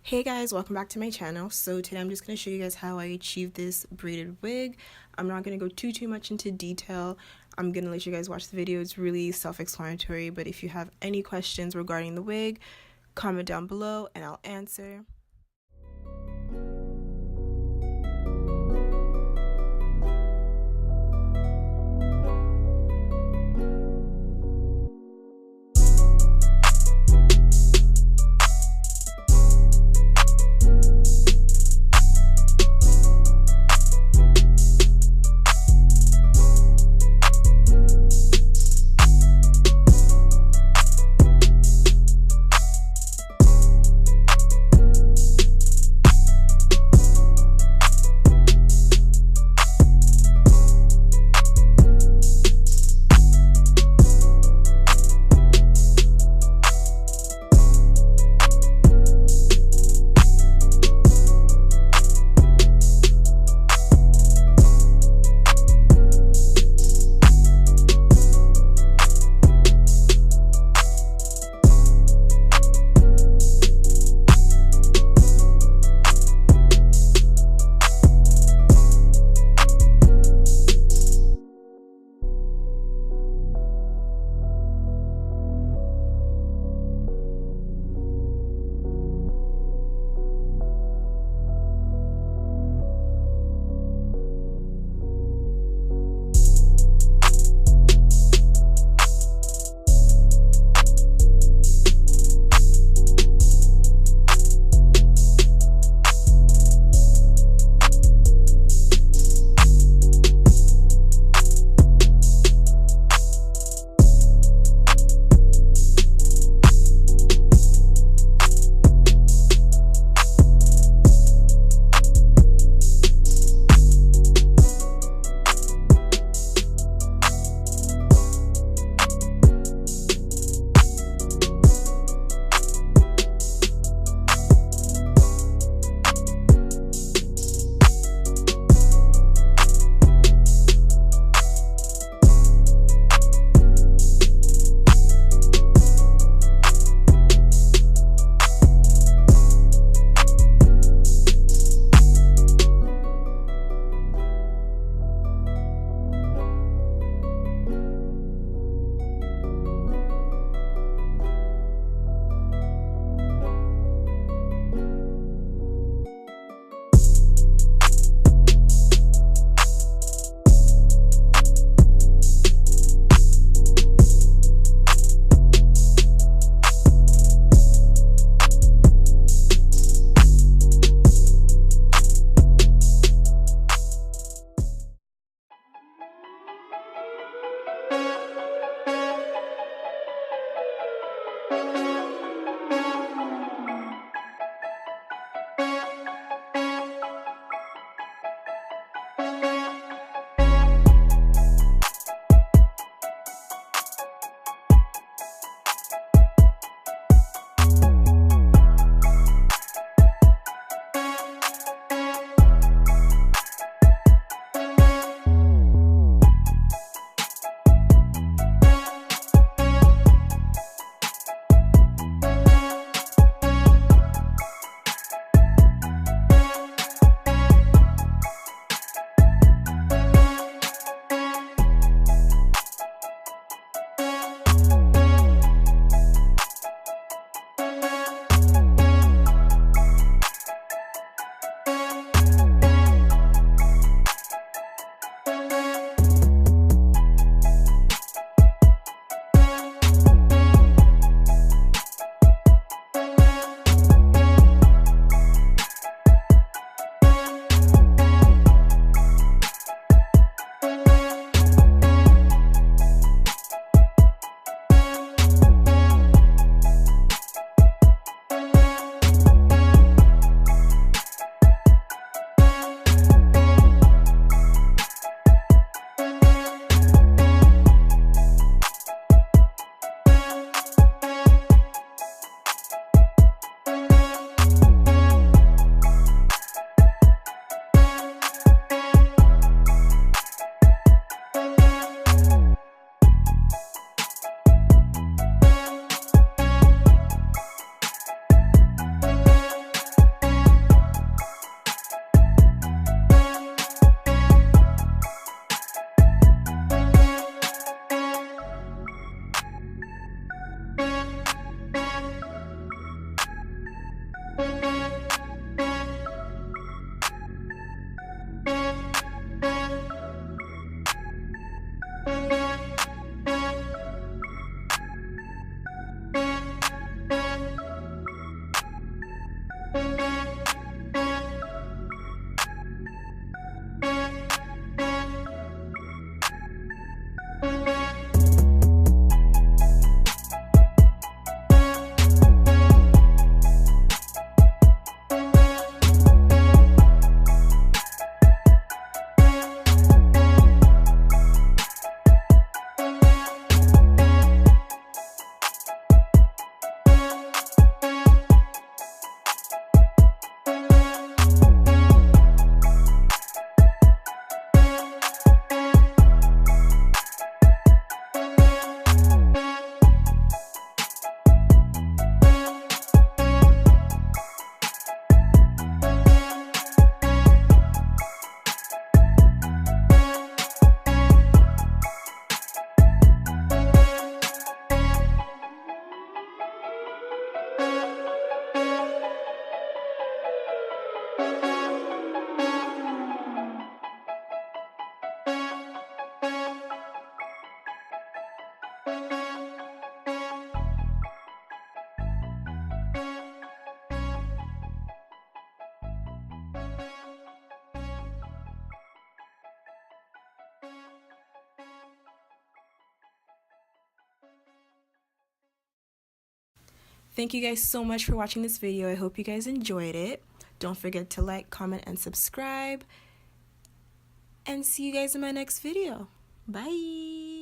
Hey guys, welcome back to my channel. So today I'm just going to show you guys how I achieved this braided wig. I'm not going to go too much into detail. I'm going to let you guys watch the video. It's really self-explanatory, but if you have any questions regarding the wig, comment down below and I'll answer. Thank you guys so much for watching this video. I hope you guys enjoyed it. Don't forget to like, comment, and subscribe. And see you guys in my next video. Bye!